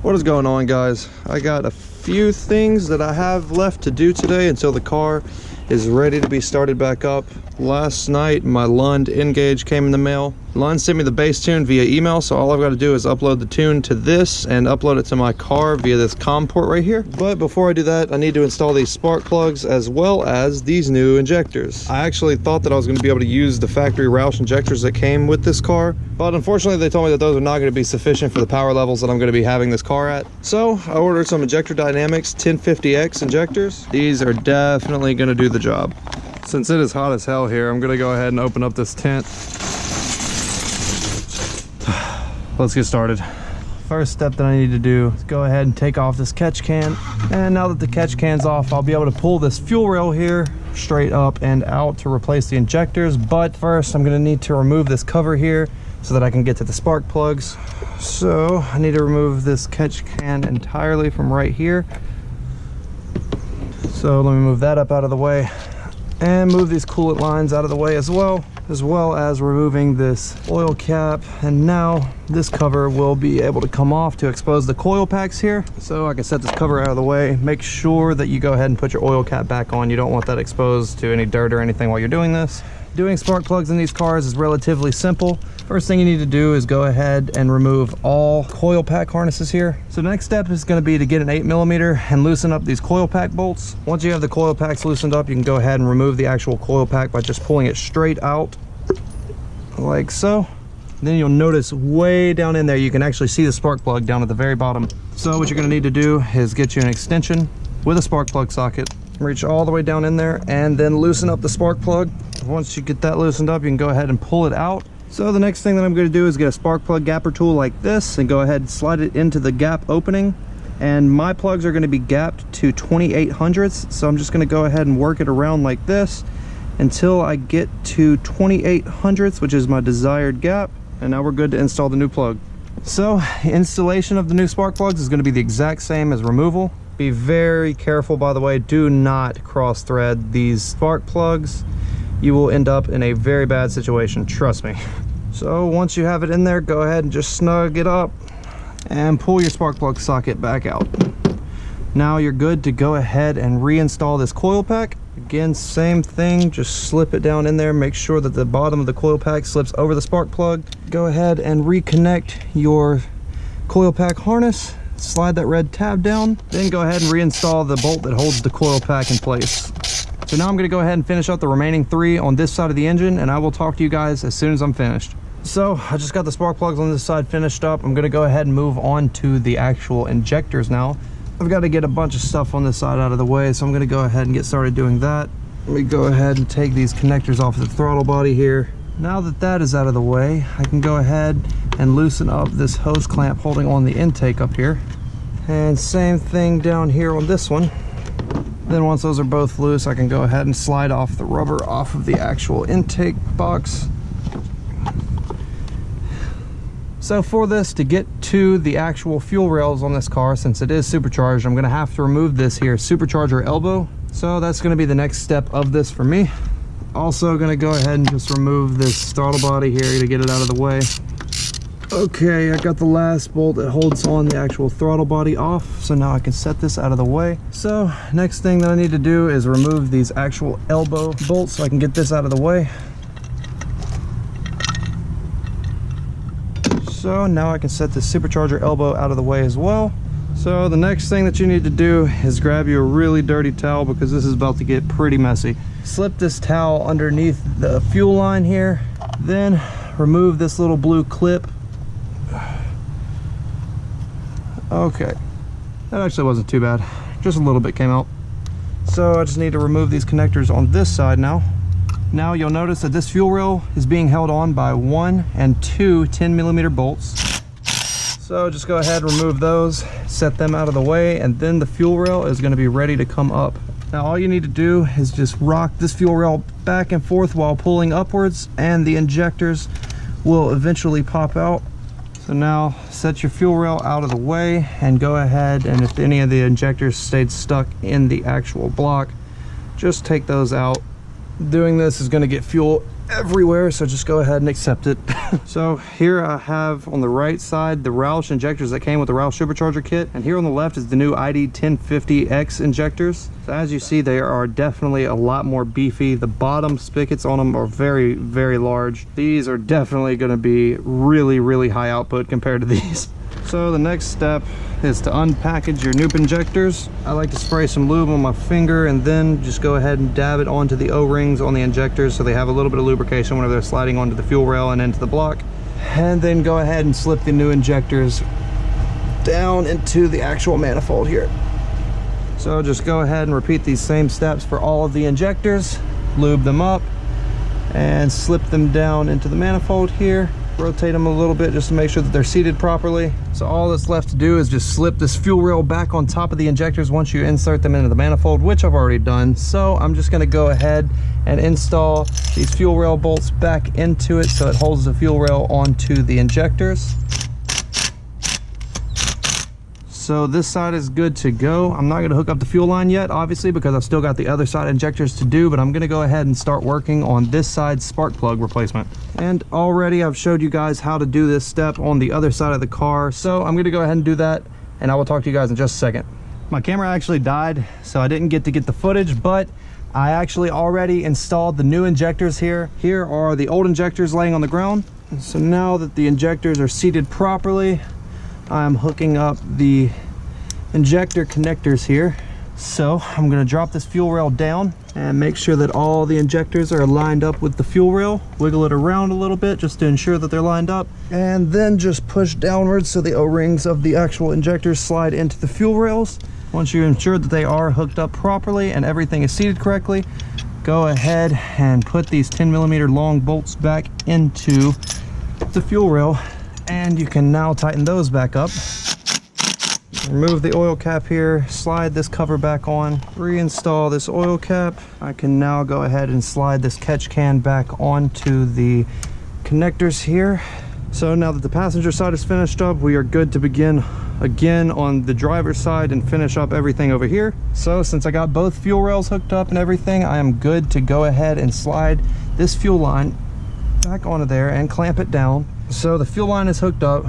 What is going on, guys? I got a few things that I have left to do today until the car is ready to be started back up. Last night my Lund N-Gage came in the mail. Lund sent me the bass tune via email, so all I've got to do is upload the tune to this and upload it to my car via this COM port right here. But before I do that, I need to install these spark plugs as well as these new injectors. I actually thought that I was going to be able to use the factory Roush injectors that came with this car, but unfortunately they told me that those are not going to be sufficient for the power levels that I'm going to be having this car at. So I ordered some Injector Dynamics 1050X injectors. These are definitely going to do the job. Since it is hot as hell here, I'm going to go ahead and open up this tent. Let's get started. First step that I need to do is go ahead and take off this catch can. And now that the catch can's off, I'll be able to pull this fuel rail here straight up and out to replace the injectors. But first, I'm going to need to remove this cover here so that I can get to the spark plugs. So I need to remove this catch can entirely from right here. So let me move that up out of the way and move these coolant lines out of the way as well as removing this oil cap. And now this cover will be able to come off to expose the coil packs here. So I can set this cover out of the way. Make sure that you go ahead and put your oil cap back on. You don't want that exposed to any dirt or anything while you're doing this. Doing spark plugs in these cars is relatively simple. First thing you need to do is go ahead and remove all coil pack harnesses here. So the next step is going to be to get an 8mm and loosen up these coil pack bolts. Once you have the coil packs loosened up, you can go ahead and remove the actual coil pack by just pulling it straight out like so. Then you'll notice way down in there you can actually see the spark plug down at the very bottom. So what you're going to need to do is get you an extension with a spark plug socket, reach all the way down in there, and then loosen up the spark plug. Once you get that loosened up, you can go ahead and pull it out. So the next thing that I'm going to do is get a spark plug gapper tool like this and go ahead and slide it into the gap opening. And my plugs are going to be gapped to 2800ths, so I'm just going to go ahead and work it around like this until I get to 2800ths, which is my desired gap. And now we're good to install the new plug. So installation of the new spark plugs is going to be the exact same as removal. Be very careful, by the way, do not cross thread these spark plugs. You will end up in a very bad situation, trust me. So once you have it in there, go ahead and just snug it up and pull your spark plug socket back out. Now you're good to go ahead and reinstall this coil pack. Again, same thing, just slip it down in there, make sure that the bottom of the coil pack slips over the spark plug. Go ahead and reconnect your coil pack harness, slide that red tab down, then go ahead and reinstall the bolt that holds the coil pack in place. So now I'm going to go ahead and finish up the remaining 3 on this side of the engine, and I will talk to you guys as soon as I'm finished. So I just got the spark plugs on this side finished up. I'm going to go ahead and move on to the actual injectors now. I've got to get a bunch of stuff on this side out of the way, so I'm going to go ahead and get started doing that. Let me go ahead and take these connectors off of the throttle body here. Now that that is out of the way, I can go ahead and loosen up this hose clamp holding on the intake up here. And same thing down here on this one. Then once those are both loose, I can go ahead and slide off the rubber off of the actual intake box. So for this, to get to the actual fuel rails on this car, since it is supercharged, I'm going to have to remove this here supercharger elbow. So that's going to be the next step of this for me. Also going to go ahead and just remove this throttle body here to get it out of the way. Okay, I got the last bolt that holds on the actual throttle body off, so now I can set this out of the way. So next thing that I need to do is remove these actual elbow bolts so I can get this out of the way. So now I can set the supercharger elbow out of the way as well. So the next thing that you need to do is grab you a really dirty towel, because this is about to get pretty messy. Slip this towel underneath the fuel line here, then remove this little blue clip. Okay, that actually wasn't too bad, just a little bit came out. So I just need to remove these connectors on this side now. Now you'll notice that this fuel rail is being held on by 1 and 2 10mm bolts. So just go ahead and remove those, set them out of the way, and then the fuel rail is going to be ready to come up. Now all you need to do is just rock this fuel rail back and forth while pulling upwards, and the injectors will eventually pop out. So now set your fuel rail out of the way and go ahead, and if any of the injectors stayed stuck in the actual block, just take those out Doing this is going to get fuel everywhere, so just go ahead and accept it. So here I have on the right side the Roush injectors that came with the Roush supercharger kit, and here on the left is the new ID 1050X injectors. So as you see, they are definitely a lot more beefy. The bottom spigots on them are very, very large. These are definitely going to be really, really high output compared to these. So the next step is to unpackage your Noop injectors. I like to spray some lube on my finger and then just go ahead and dab it onto the O-rings on the injectors so they have a little bit of lubrication whenever they're sliding onto the fuel rail and into the block. And then go ahead and slip the new injectors down into the actual manifold here. So just go ahead and repeat these same steps for all of the injectors. Lube them up and slip them down into the manifold here. Rotate them a little bit just to make sure that they're seated properly. So all that's left to do is just slip this fuel rail back on top of the injectors once you insert them into the manifold, which I've already done. So I'm just going to go ahead and install these fuel rail bolts back into it so it holds the fuel rail onto the injectors. So this side is good to go. I'm not going to hook up the fuel line yet, obviously, because I've still got the other side injectors to do, but I'm going to go ahead and start working on this side's spark plug replacement. And already I've showed you guys how to do this step on the other side of the car, so I'm going to go ahead and do that, and I will talk to you guys in just a second. My camera actually died, so I didn't get to get the footage, but I actually already installed the new injectors here. Here are the old injectors laying on the ground. And so now that the injectors are seated properly, I'm hooking up the injector connectors here. So I'm going to drop this fuel rail down and make sure that all the injectors are lined up with the fuel rail. Wiggle it around a little bit just to ensure that they're lined up, and then just push downwards so the O-rings of the actual injectors slide into the fuel rails. Once you ensure that they are hooked up properly and everything is seated correctly, go ahead and put these 10mm long bolts back into the fuel rail, and you can now tighten those back up. Remove the oil cap here, slide this cover back on, reinstall this oil cap. I can now go ahead and slide this catch can back onto the connectors here. So now that the passenger side is finished up, we are good to begin again on the driver's side and finish up everything over here. So since I got both fuel rails hooked up and everything, I am good to go ahead and slide this fuel line back onto there and clamp it down. So the fuel line is hooked up,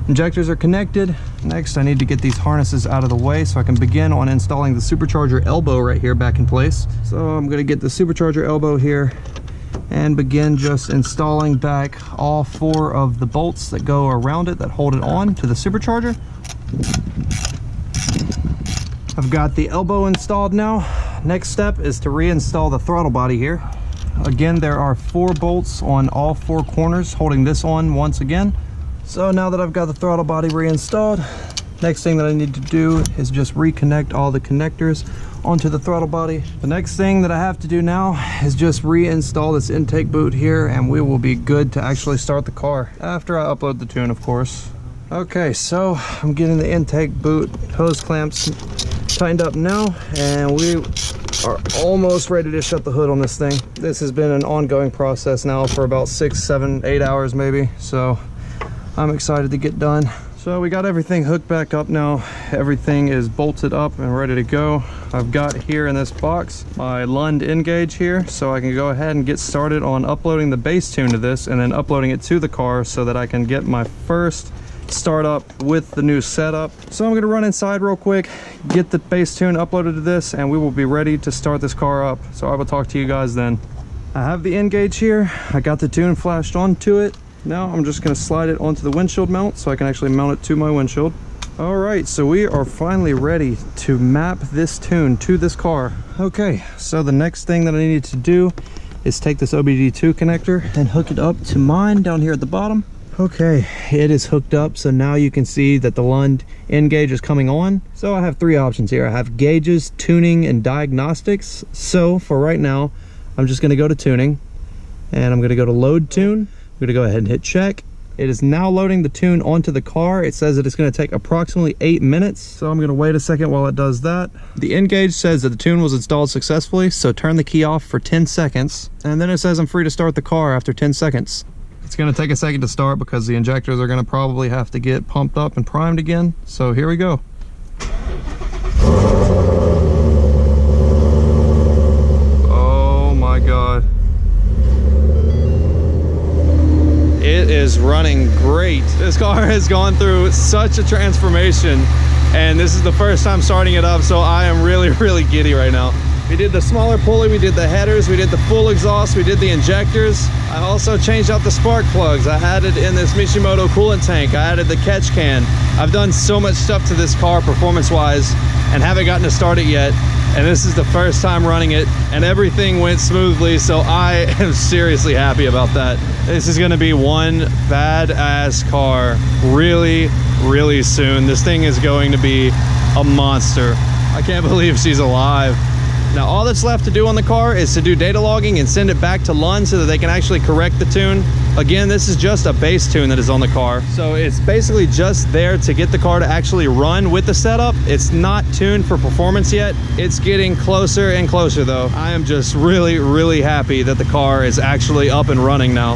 injectors are connected. Next, I need to get these harnesses out of the way so I can begin on installing the supercharger elbow right here back in place. So I'm going to get the supercharger elbow here and begin just installing back all 4 of the bolts that go around it that hold it on to the supercharger. I've got the elbow installed now. Next step is to reinstall the throttle body here. Again, there are 4 bolts on all 4 corners holding this on once again. So now that I've got the throttle body reinstalled, next thing that I need to do is just reconnect all the connectors onto the throttle body. The next thing that I have to do now is just reinstall this intake boot here, and we will be good to actually start the car after I upload the tune, of course. Okay, so I'm getting the intake boot hose clamps tightened up now, and we are almost ready to shut the hood on this thing. This has been an ongoing process now for about 6, 7, 8 hours maybe, so I'm excited to get done. So we got everything hooked back up now. Everything is bolted up and ready to go. I've got here in this box my Lund N-gauge here, so I can go ahead and get started on uploading the bass tune to this and then uploading it to the car so that I can get my first start up with the new setup. So I'm going to run inside real quick, get the bass tune uploaded to this, and we will be ready to start this car up. So I will talk to you guys then. I have the N-gauge here. I got the tune flashed onto it. Now I'm just going to slide it onto the windshield mount so I can actually mount it to my windshield. All right, so we are finally ready to map this tune to this car. Okay, so the next thing that I need to do is take this OBD2 connector and hook it up to mine down here at the bottom. Okay, it is hooked up, so now you can see that the Lund N-gauge is coming on. So I have 3 options here. I have gauges, tuning, and diagnostics. So for right now, I'm just going to go to tuning, and I'm going to go to load tune. I'm going to go ahead and hit check. It is now loading the tune onto the car. It says that it's going to take approximately 8 minutes. So I'm going to wait a second while it does that. The N-gauge says that the tune was installed successfully, so turn the key off for 10 seconds. And then it says I'm free to start the car after 10 seconds. It's going to take a second to start because the injectors are going to probably have to get pumped up and primed again. So here we go. Oh my is running great. This car has gone through such a transformation, and this is the first time starting it up, so I am really, really giddy right now. We did the smaller pulley, we did the headers, we did the full exhaust, we did the injectors. I also changed out the spark plugs. I added in this Mishimoto coolant tank. I added the catch can. I've done so much stuff to this car performance-wise and haven't gotten to start it yet. And this is the first time running it, and everything went smoothly, so I am seriously happy about that. This is gonna be one badass car really, really soon. This thing is going to be a monster. I can't believe she's alive. Now all that's left to do on the car is to do data logging and send it back to Lund so that they can actually correct the tune. Again, this is just a base tune that is on the car. So it's basically just there to get the car to actually run with the setup. It's not tuned for performance yet. It's getting closer and closer though. I am just really, really happy that the car is actually up and running now.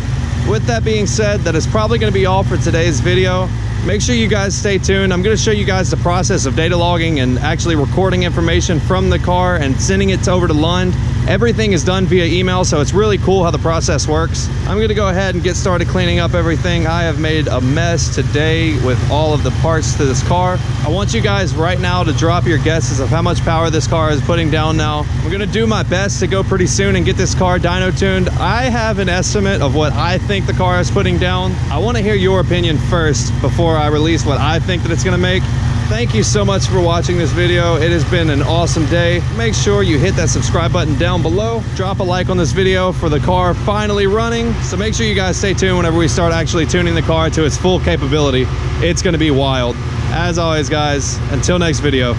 With that being said, that is probably gonna be all for today's video. Make sure you guys stay tuned. I'm going to show you guys the process of data logging and actually recording information from the car and sending it over to Lund. Everything is done via email, so it's really cool how the process works. I'm going to go ahead and get started cleaning up everything. I have made a mess today with all of the parts to this car. I want you guys right now to drop your guesses of how much power this car is putting down now. I'm going to do my best to go pretty soon and get this car dyno tuned. I have an estimate of what I think the car is putting down. I want to hear your opinion first before I release what I think that it's going to make. Thank you so much for watching this video. It has been an awesome day. Make sure you hit that subscribe button down below. Drop a like on this video for the car finally running. So make sure you guys stay tuned whenever we start actually tuning the car to its full capability. It's going to be wild. As always, guys, until next video.